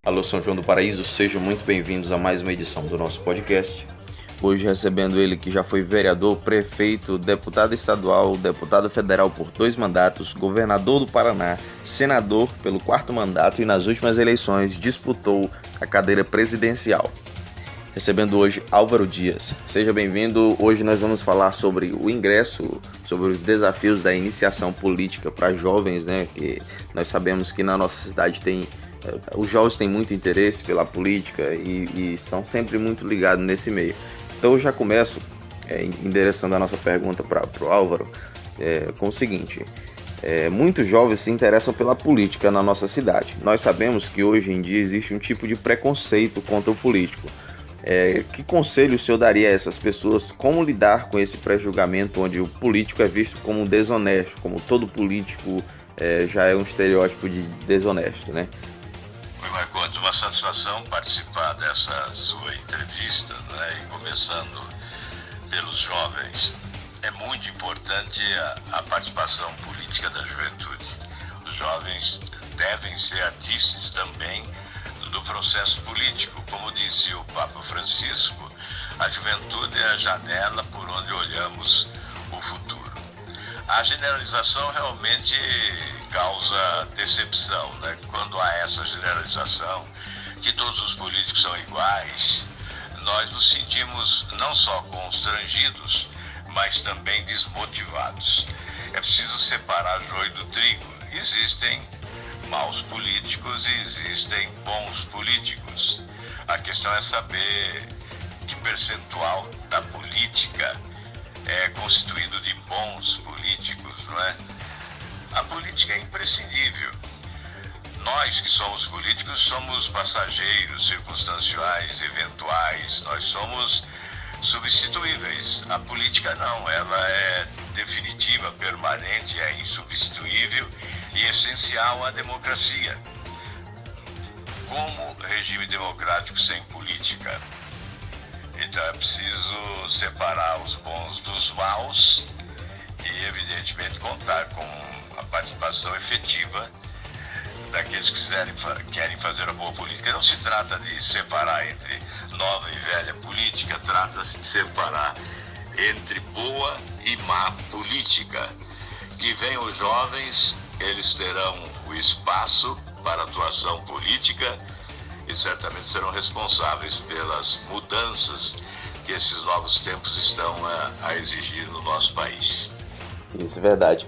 Alô São João do Paraíso, sejam muito bem-vindos a mais uma edição do nosso podcast. Hoje recebendo ele que já foi vereador, prefeito, deputado estadual, deputado federal por 2 mandatos, governador do Paraná, senador pelo 4º mandato e nas últimas eleições disputou a cadeira presidencial. Recebendo hoje Álvaro Dias. Seja bem-vindo. Hoje nós vamos falar sobre o ingresso, sobre os desafios da iniciação política para jovens, né? Que nós sabemos que na nossa cidade os jovens têm muito interesse pela política e são sempre muito ligados nesse meio. Então eu já começo endereçando a nossa pergunta para o Álvaro com o seguinte: muitos jovens se interessam pela política na nossa cidade. Nós sabemos que hoje em dia existe um tipo de preconceito contra o político. Que conselho o senhor daria a essas pessoas? Como lidar com esse pré-julgamento onde o político é visto como desonesto, como todo político já é um estereótipo de desonesto, né? Oi, Marcondes, uma satisfação participar dessa sua entrevista, né? E começando pelos jovens. É muito importante a participação política da juventude. Os jovens devem ser artífices também do processo político. Como disse o Papa Francisco, a juventude é a janela por onde olhamos o futuro. A generalização realmente causa decepção, né? Quando há essa generalização, que todos os políticos são iguais, nós nos sentimos não só constrangidos, mas também desmotivados. É preciso separar joio do trigo. Existem maus políticos e existem bons políticos. A questão é saber que percentual da política é constituído de bons políticos, não é? A política é imprescindível. Nós que somos políticos somos passageiros, circunstanciais, eventuais, nós somos substituíveis. A política não, ela é definitiva, permanente, é insubstituível e essencial à democracia. Como regime democrático sem política? Então é preciso separar os bons dos maus e, evidentemente, contar com a participação efetiva daqueles que querem fazer a boa política. Não se trata de separar entre nova e velha política, trata-se de separar entre boa e má política. Que venham os jovens, eles terão o espaço para atuação política e certamente serão responsáveis pelas mudanças que esses novos tempos estão a exigir no nosso país. Isso é verdade.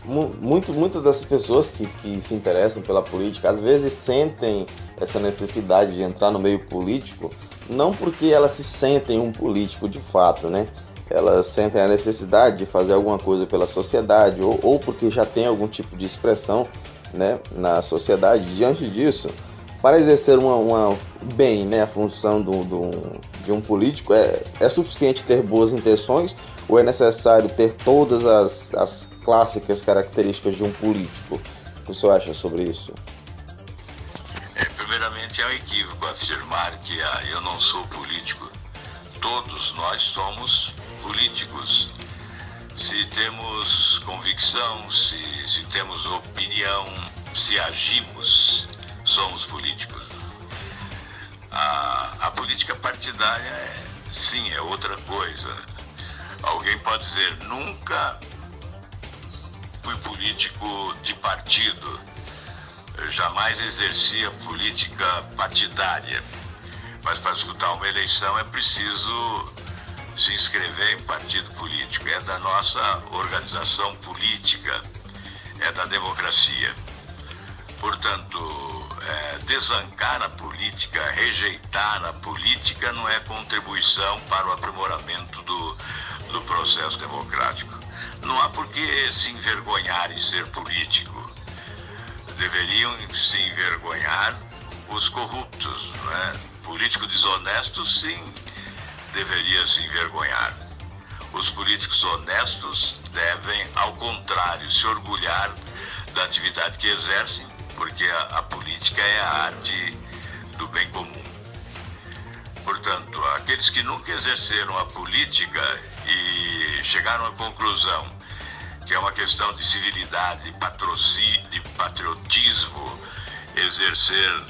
Muitas dessas pessoas que se interessam pela política, às vezes sentem essa necessidade de entrar no meio político, não porque elas se sentem um político de fato, né? Elas sentem a necessidade de fazer alguma coisa pela sociedade ou porque já tem algum tipo de expressão, né, na sociedade. Diante disso, para exercer bem, né, a função de um político, é suficiente ter boas intenções ou é necessário ter todas as clássicas características de um político? O que o senhor acha sobre isso? Primeiramente, é um equívoco afirmar que eu não sou político. Todos nós somos políticos. Se temos convicção, se temos opinião, se agimos, somos políticos. A política partidária sim, é outra coisa. Alguém pode dizer, nunca fui político de partido, eu jamais exerci a política partidária, mas para disputar uma eleição é preciso se inscrever em partido político, é da nossa organização política, é da democracia. Portanto, desancar a política, rejeitar a política não é contribuição para o aprimoramento do processo democrático. Não há por que se envergonhar em ser político. Deveriam se envergonhar os corruptos, né? Político desonesto, sim, deveria se envergonhar. Os políticos honestos devem, ao contrário, se orgulhar da atividade que exercem, porque a política é a arte do bem comum. Portanto, aqueles que nunca exerceram a política e chegaram à conclusão que é uma questão de civilidade, de patriotismo, exercer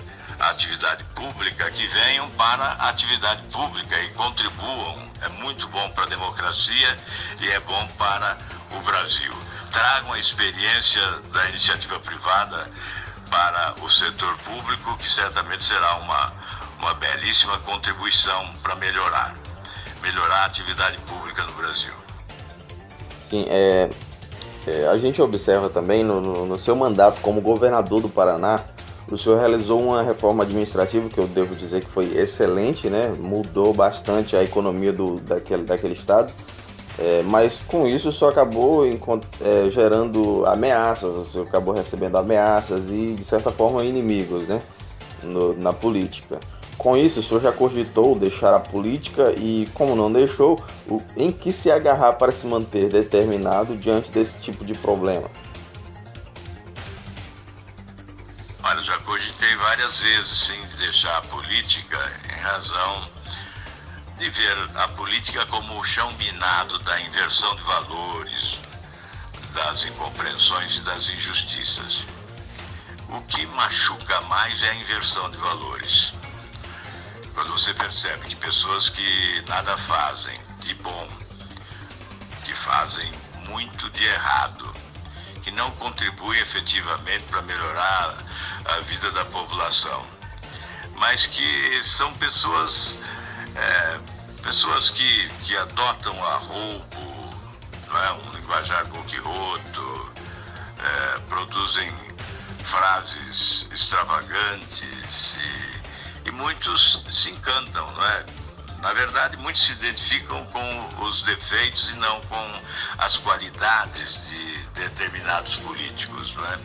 a atividade pública, que venham para a atividade pública e contribuam. É muito bom para a democracia e é bom para o Brasil. Tragam a experiência da iniciativa privada para o setor público, que certamente será uma belíssima contribuição para melhorar a atividade pública no Brasil. Sim, a gente observa também no seu mandato como governador do Paraná, o senhor realizou uma reforma administrativa que eu devo dizer que foi excelente, né? Mudou bastante a economia daquele estado, mas com isso o senhor acabou gerando ameaças, o senhor acabou recebendo ameaças e, de certa forma, inimigos, né? Na política. Com isso, o senhor já cogitou deixar a política e, como não deixou, em que se agarrar para se manter determinado diante desse tipo de problema? Olha, já cogitei várias vezes, sim, de deixar a política em razão de ver a política como o chão minado da inversão de valores, das incompreensões e das injustiças. O que machuca mais é a inversão de valores. Quando você percebe que pessoas que nada fazem de bom, que fazem muito de errado, que não contribuem efetivamente para melhorar a vida da população, mas que são pessoas que adotam a roubo, não é? Um linguajar boquirroto, produzem frases extravagantes e muitos se encantam, não é? Na verdade, muitos se identificam com os defeitos e não com as qualidades de determinados políticos, não é?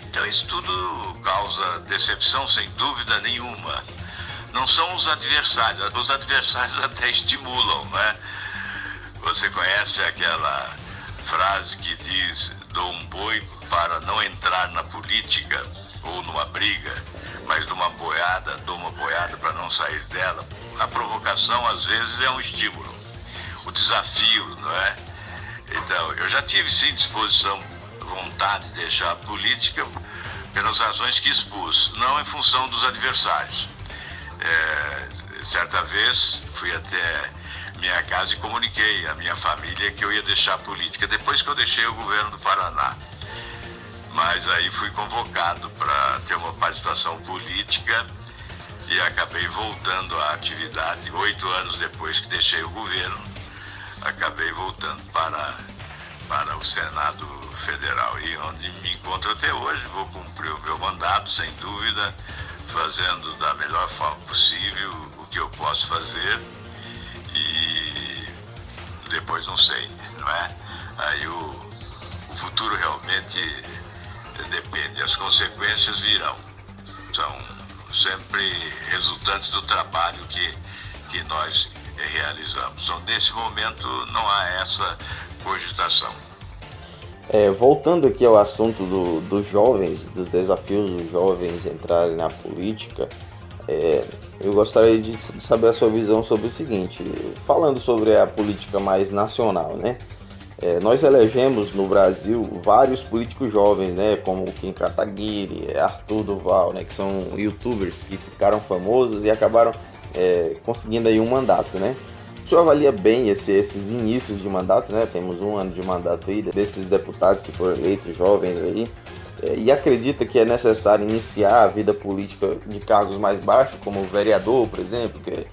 Então isso tudo causa decepção sem dúvida nenhuma. Não são os adversários até estimulam, não é? Você conhece aquela frase que diz: dou um boi para não entrar na política ou numa briga, mas dou uma boiada para não sair dela. A provocação às vezes é um estímulo, o desafio, não é? Então, eu já tive sim disposição, vontade de deixar a política pelas razões que expus, não em função dos adversários. Certa vez fui até minha casa e comuniquei à minha família que eu ia deixar a política depois que eu deixei o governo do Paraná. Mas aí fui convocado para ter uma participação política e acabei voltando à atividade 8 anos depois que deixei o governo. Acabei voltando para o Senado Federal, e onde me encontro até hoje. Vou cumprir o meu mandato, sem dúvida, fazendo da melhor forma possível o que eu posso fazer, e depois não sei, não é? Aí o futuro realmente depende, as consequências virão, são sempre resultantes do trabalho que nós realizamos. Então, nesse momento não há essa cogitação. Voltando aqui ao assunto dos jovens, dos desafios dos jovens entrarem na política, eu gostaria de saber a sua visão sobre o seguinte, falando sobre a política mais nacional, né? Nós elegemos no Brasil vários políticos jovens, né, como o Kim Kataguiri, Arthur Duval, né, que são youtubers que ficaram famosos e acabaram conseguindo aí um mandato, né? O senhor avalia bem esses inícios de mandato, né? Temos 1 ano de mandato aí desses deputados que foram eleitos jovens aí, e acredita que é necessário iniciar a vida política de cargos mais baixos, como vereador, por exemplo, que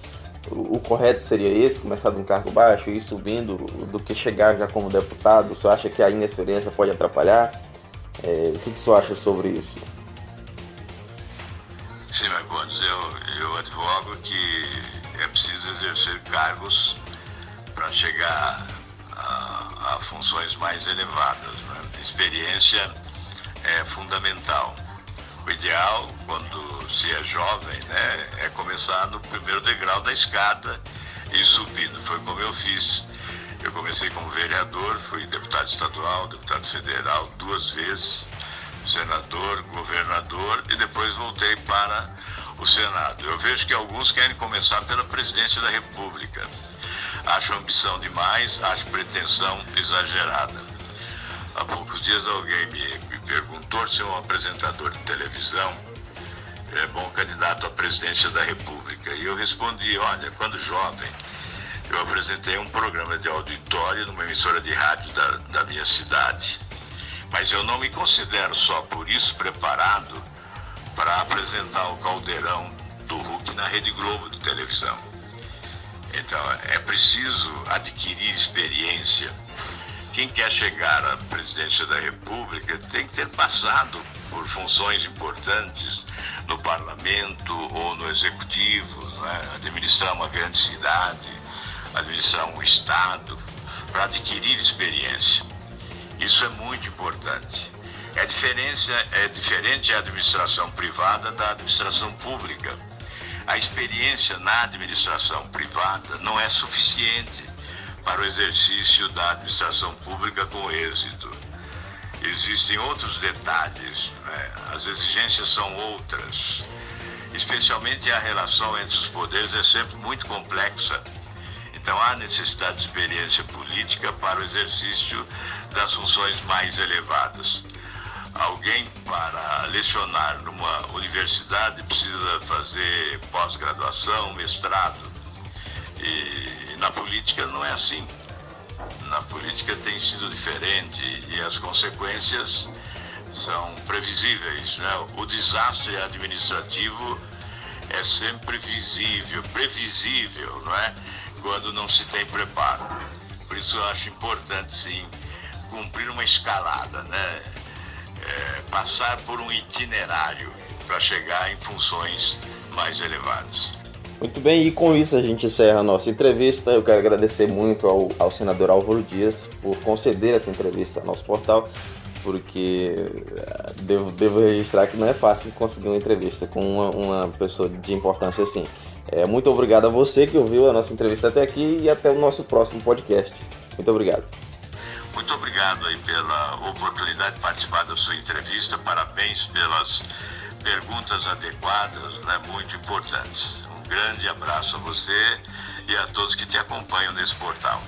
o correto seria esse, começar de um cargo baixo e ir subindo, do que chegar já como deputado? O senhor acha que a inexperiência pode atrapalhar? O que o senhor acha sobre isso? Sim, Marcondes, eu advogo que é preciso exercer cargos para chegar a funções mais elevadas, né? Experiência é fundamental. O ideal, quando se é jovem, né, é começar no primeiro degrau da escada e ir subindo. Foi como eu fiz. Eu comecei como vereador, fui deputado estadual, deputado federal 2 vezes, senador, governador, e depois voltei para o Senado. Eu vejo que alguns querem começar pela presidência da República. Acho ambição demais, acho pretensão exagerada. Há poucos dias alguém me perguntou se um apresentador de televisão bom candidato à presidência da República. E eu respondi, olha, quando jovem, eu apresentei um programa de auditório numa emissora de rádio da minha cidade. Mas eu não me considero só por isso preparado para apresentar o Caldeirão do Hulk na Rede Globo de televisão. Então, é preciso adquirir experiência. Quem quer chegar à presidência da República tem que ter passado por funções importantes no parlamento ou no executivo, né? Administrar uma grande cidade, administrar um estado, para adquirir experiência. Isso é muito importante. É diferente a administração privada da administração pública. A experiência na administração privada não é suficiente para o exercício da administração pública com êxito. Existem outros detalhes, né? As exigências são outras. Especialmente a relação entre os poderes é sempre muito complexa. Então há necessidade de experiência política para o exercício das funções mais elevadas. Alguém para lecionar numa universidade precisa fazer pós-graduação, mestrado. E na política não é assim. Na política tem sido diferente e as consequências são previsíveis, né? O desastre administrativo é sempre previsível, não é? Quando não se tem preparo. Por isso eu acho importante, sim, cumprir uma escalada, né? Passar por um itinerário para chegar em funções mais elevadas. Muito bem, e com isso a gente encerra a nossa entrevista. Eu quero agradecer muito ao senador Álvaro Dias por conceder essa entrevista ao nosso portal, porque devo registrar que não é fácil conseguir uma entrevista com uma pessoa de importância assim. Muito obrigado a você que ouviu a nossa entrevista até aqui e até o nosso próximo podcast. Muito obrigado. Muito obrigado aí pela oportunidade de participar da sua entrevista. Parabéns pelas perguntas adequadas, né, muito importantes. Um grande abraço a você e a todos que te acompanham nesse portal.